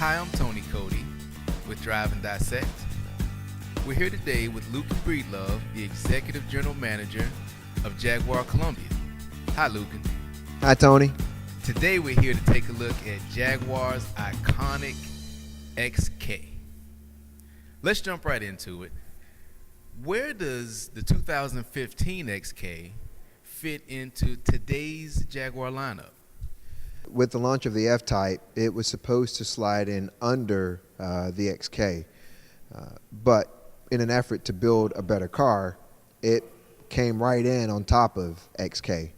Hi, I'm Tony Cody with Drive and Dissect. We're here today with Lucan Breedlove, the Executive General Manager of Jaguar Columbia. Hi, Lucan. Hi, Tony. Today we're here to take a look at Jaguar's iconic XK. Let's jump right into it. Where does the 2015 XK fit into today's Jaguar lineup? With the launch of the F-Type, it was supposed to slide in under the XK, but in an effort to build a better car, it came right in on top of XK.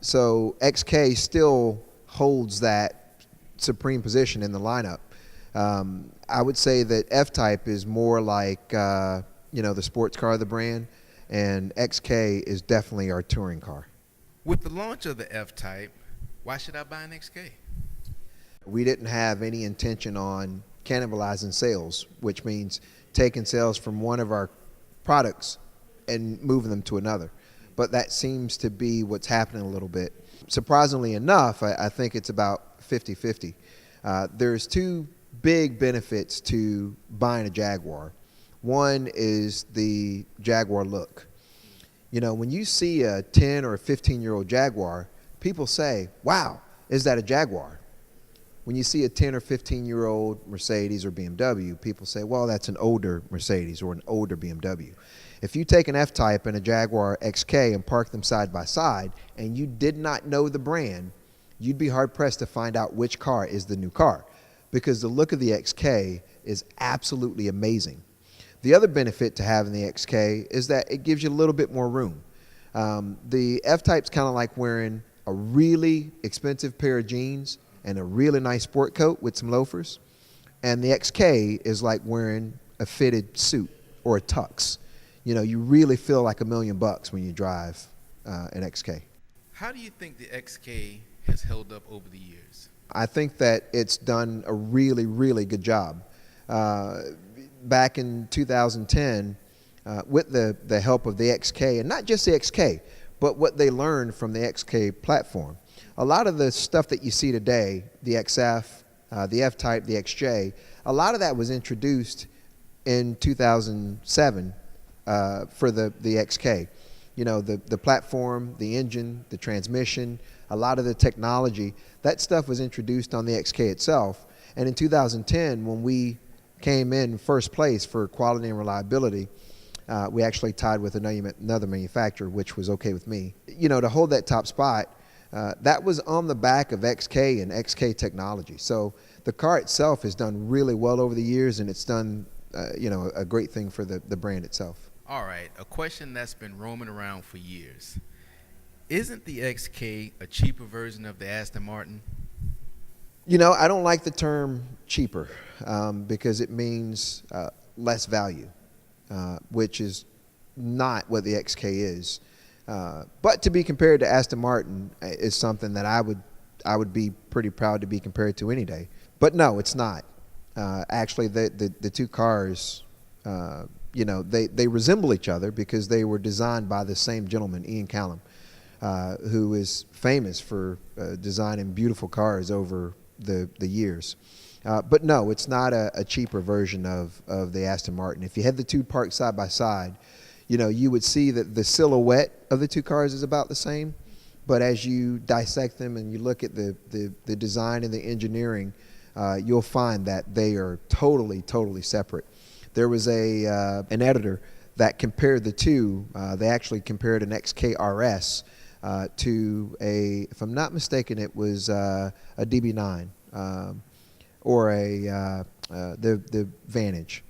So XK still holds that supreme position in the lineup. I would say that F-Type is more like the sports car of the brand, and XK is definitely our touring car. With the launch of the F-Type, why should I buy an XK? We didn't have any intention on cannibalizing sales, which means taking sales from one of our products and moving them to another. But that seems to be what's happening a little bit. Surprisingly enough, I think it's about 50-50. There's two big benefits to buying a Jaguar. One is the Jaguar look. You know, when you see a 10 or a 15-year-old Jaguar, people say, wow, is that a Jaguar? When you see a 10 or 15-year-old Mercedes or BMW, people say, well, that's an older Mercedes or an older BMW. If you take an F-Type and a Jaguar XK and park them side by side and you did not know the brand, you'd be hard-pressed to find out which car is the new car, because the look of the XK is absolutely amazing. The other benefit to having the XK is that it gives you a little bit more room. The F-Type's kind of like wearing a really expensive pair of jeans and a really nice sport coat with some loafers, and the XK is like wearing a fitted suit or a tux. You know, you really feel like $1 million when you drive an XK. How do you think the XK has held up over the years? I think that it's done a really, really good job. Back in 2010, with the help of the XK, and not just the XK, but what they learned from the XK platform. A lot of the stuff that you see today, the XF, the F-Type, the XJ, a lot of that was introduced in 2007 for the XK. You know, the platform, the engine, the transmission, a lot of the technology, that stuff was introduced on the XK itself. And in 2010, when we came in first place for quality and reliability, we actually tied with another manufacturer, which was okay with me. You know, to hold that top spot, that was on the back of XK and XK technology. So the car itself has done really well over the years, and it's done, a great thing for the brand itself. All right, a question that's been roaming around for years. Isn't the XK a cheaper version of the Aston Martin? You know, I don't like the term cheaper because it means less value. Which is not what the XK is. But to be compared to Aston Martin is something that I would be pretty proud to be compared to any day. But no, it's not. Actually, the two cars, they resemble each other because they were designed by the same gentleman, Ian Callum, who is famous for designing beautiful cars over the years. But no, it's not a cheaper version of the Aston Martin. If you had the two parked side by side, you would see that the silhouette of the two cars is about the same. But as you dissect them and you look at the design and the engineering, you'll find that they are totally, totally separate. There was an editor that compared the two. They actually compared an XK RS to if I'm not mistaken, it was a DB9. Or the Vantage.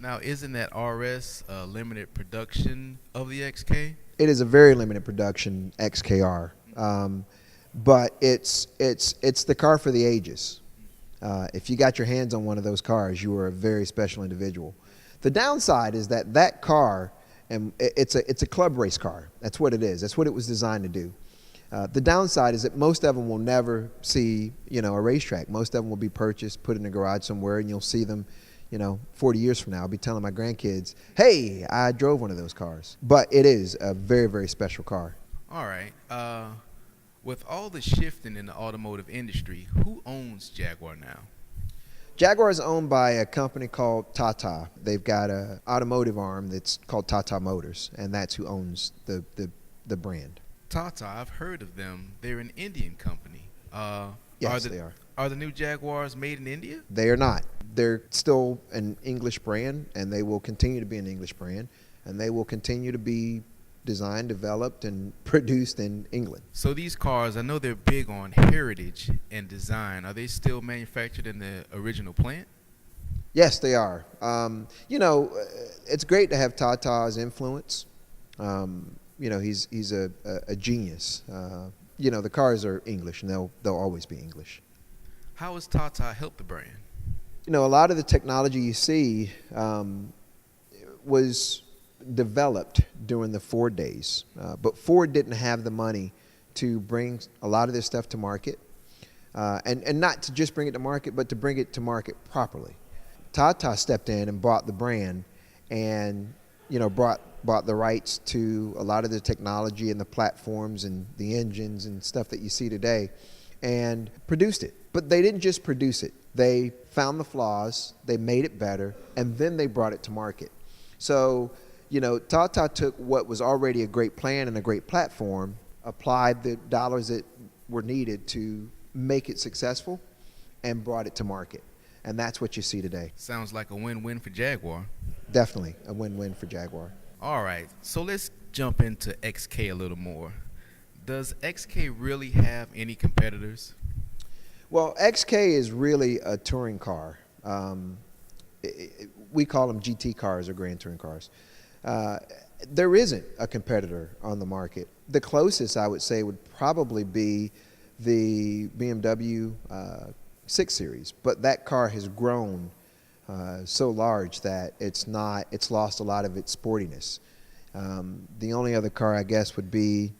Now, isn't that RS a limited production of the XK? It is a very limited production XKR, but it's the car for the ages. If you got your hands on one of those cars, you are a very special individual. The downside is that car, and it's a club race car. That's what it is. That's what it was designed to do. The downside is that most of them will never see, a racetrack. Most of them will be purchased, put in a garage somewhere, and you'll see them, 40 years from now. I'll be telling my grandkids, hey, I drove one of those cars. But it is a very, very special car. All right. With all the shifting in the automotive industry, who owns Jaguar now? Jaguar is owned by a company called Tata. They've got an automotive arm that's called Tata Motors, and that's who owns the brand. Tata, I've heard of them. They're an Indian company. Yes, they are. Are the new Jaguars made in India? They are not. They're still an English brand, and they will continue to be an English brand, and they will continue to be designed, developed, and produced in England. So these cars, I know they're big on heritage and design. Are they still manufactured in the original plant? Yes, they are. It's great to have Tata's influence. He's a genius. The cars are English, and they'll always be English. How has Tata helped the brand? A lot of the technology you see was developed during the Ford days, but Ford didn't have the money to bring a lot of this stuff to market, and not to just bring it to market, but to bring it to market properly. Tata stepped in and bought the brand, and bought the rights to a lot of the technology and the platforms and the engines and stuff that you see today, and produced it. But they didn't just produce it. They found the flaws, they made it better, and then they brought it to market. So, Tata took what was already a great plan and a great platform, applied the dollars that were needed to make it successful, and brought it to market. And that's what you see today. Sounds like a win-win for Jaguar. Definitely a win-win for Jaguar. All right, so let's jump into XK a little more. Does XK really have any competitors? Well, XK is really a touring car. We call them GT cars or Grand Touring cars. There isn't a competitor on the market. The closest, I would say, would probably be the BMW 6 Series, but that car has grown so large that it's lost a lot of its sportiness. The only other car, I guess, would be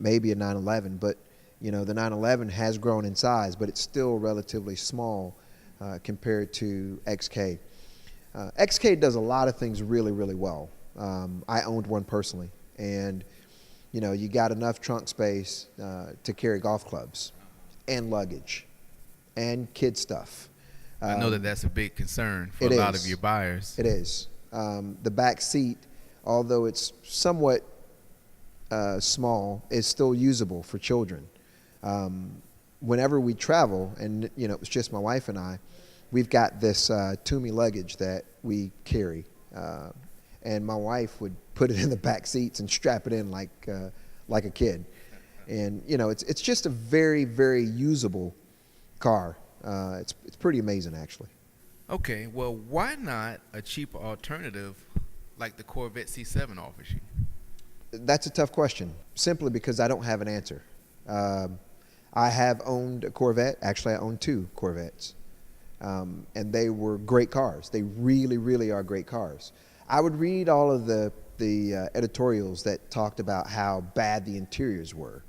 maybe a 911, but the 911 has grown in size, but it's still relatively small compared to XK. XK does a lot of things really, really well. I owned one personally, and you got enough trunk space to carry golf clubs and luggage and kid stuff. I know that's a big concern for a lot of your buyers. It is. The back seat, although it's somewhat small, is still usable for children. Whenever we travel, and it was just my wife and I, we've got this Toomey luggage that we carry, and my wife would put it in the back seats and strap it in like a kid. And it's just a very, very usable car. It's pretty amazing, actually. Okay, well, why not a cheaper alternative like the Corvette C7 offers you? That's a tough question, simply because I don't have an answer. I have owned a Corvette. Actually, I own 2 Corvettes, and they were great cars. They really, really are great cars. I would read all of the editorials that talked about how bad the interiors were.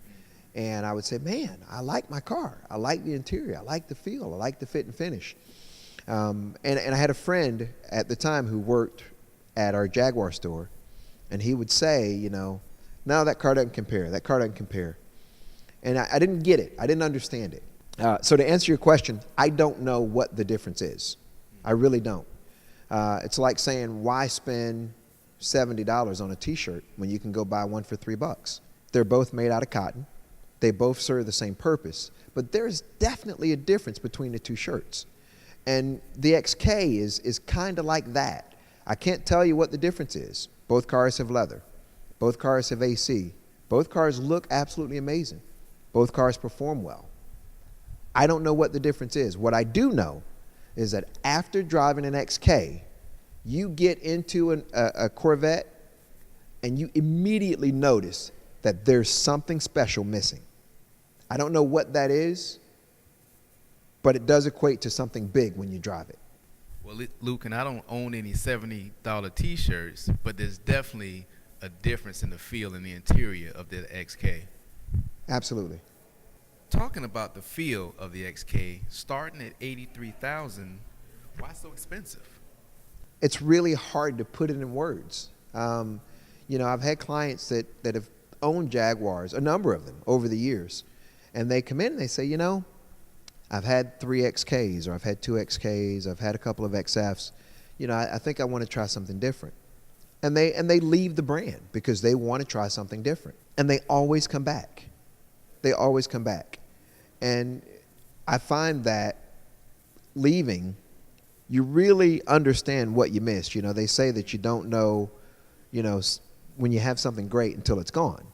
And I would say, man, I like my car. I like the interior. I like the feel. I like the fit and finish. And I had a friend at the time who worked at our Jaguar store, and he would say, no, that car doesn't compare. That car doesn't compare. And I didn't get it. I didn't understand it. So to answer your question, I don't know what the difference is. I really don't. It's like saying, why spend $70 on a T-shirt when you can go buy one for $3? They're both made out of cotton. They both serve the same purpose, but there's definitely a difference between the 2 shirts. And the XK is kind of like that. I can't tell you what the difference is. Both cars have leather. Both cars have AC. Both cars look absolutely amazing. Both cars perform well. I don't know what the difference is. What I do know is that after driving an XK, you get into a Corvette and you immediately notice that there's something special missing. I don't know what that is, but it does equate to something big when you drive it. Well, Luke, and I don't own any $70 T-shirts, but there's definitely a difference in the feel and the interior of the XK. Absolutely. Talking about the feel of the XK, starting at $83,000, why so expensive? It's really hard to put it in words. I've had clients that have owned Jaguars, a number of them, over the years. And they come in and they say, I've had 3 XKs, or I've had 2 XKs, I've had a couple of XFs. You know, I think I want to try something different. And they leave the brand because they want to try something different. And they always come back. They always come back. And I find that leaving, you really understand what you missed. You know, they say that you don't know, you know, when you have something great until it's gone.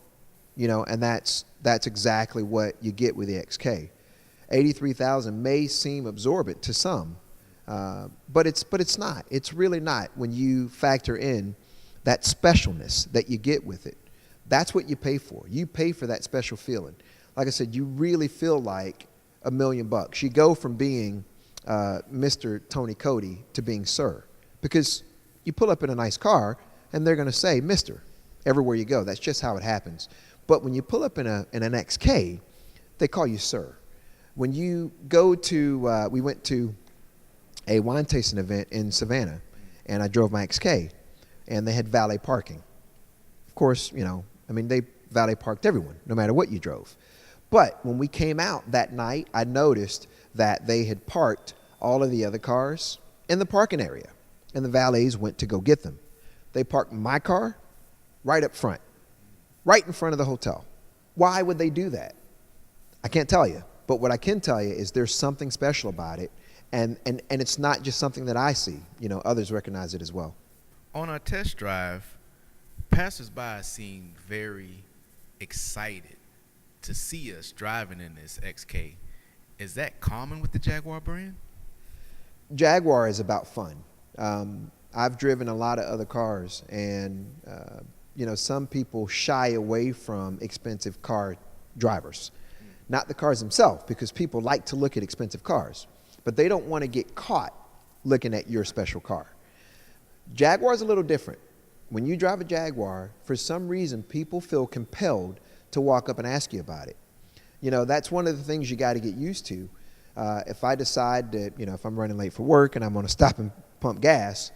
You know, and that's exactly what you get with the XK. 83,000 may seem absorbent to some, but it's not. It's really not when you factor in that specialness that you get with it. That's what you pay for. You pay for that special feeling. Like I said, you really feel like $1 million. You go from being Mr. Tony Cody to being Sir, because you pull up in a nice car and they're going to say Mr. everywhere you go. That's just how it happens. But when you pull up in an XK, they call you Sir. When you go to, we went to a wine tasting event in Savannah, and I drove my XK, and they had valet parking. Of course, you know, I mean, they valet parked everyone, no matter what you drove. But when we came out that night, I noticed that they had parked all of the other cars in the parking area, and the valets went to go get them. They parked my car right up front, right in front of the hotel. Why would they do that? I can't tell you. But what I can tell you is there's something special about it, and it's not just something that I see. You know, others recognize it as well. On our test drive, passersby seemed very excited to see us driving in this XK. Is that common with the Jaguar brand? Jaguar is about fun. I've driven a lot of other cars, and you know, some people shy away from expensive car drivers. Not the cars themselves, because people like to look at expensive cars, but they don't want to get caught looking at your special car. Jaguar's a little different. When you drive a Jaguar, for some reason, people feel compelled to walk up and ask you about it. You know, that's one of the things you got to get used to. If I decide that, you know, if I'm running late for work and I'm going to stop and pump gas,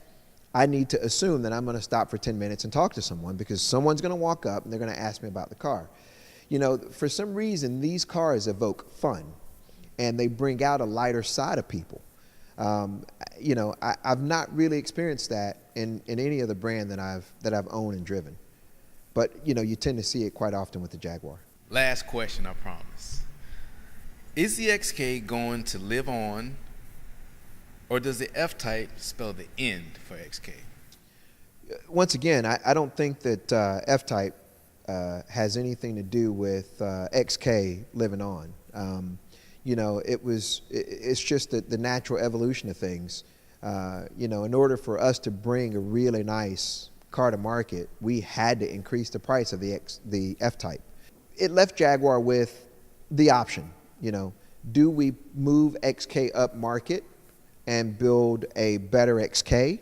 I need to assume that I'm going to stop for 10 minutes and talk to someone, because someone's going to walk up and they're going to ask me about the car. You know, for some reason, these cars evoke fun, and they bring out a lighter side of people. You know, I've not really experienced that in any other brand that I've owned and driven. But, you know, you tend to see it quite often with the Jaguar. Last question, I promise. Is the XK going to live on, or does the F-Type spell the end for XK? Once again, I don't think that F-Type has anything to do with XK living on. You know, it's just the natural evolution of things. You know, in order for us to bring a really nice car to market, we had to increase the price of the F-Type. It left Jaguar with the option, you know, do we move XK up market and build a better XK,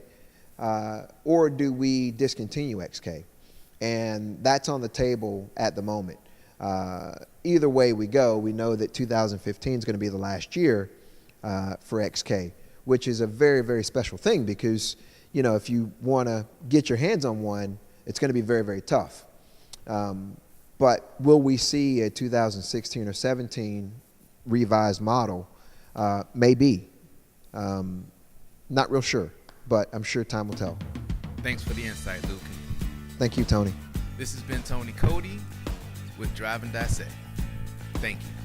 or do we discontinue XK? And that's on the table at the moment. Either way we go, we know that 2015 is going to be the last year for XK, which is a very, very special thing, because, you know, if you want to get your hands on one, it's going to be very, very tough. But will we see a 2016 or 17 revised model? Maybe. Not real sure, but I'm sure time will tell. Thanks for the insight, Luke. Thank you, Tony. This has been Tony Cody with Drive and Dissect. Thank you.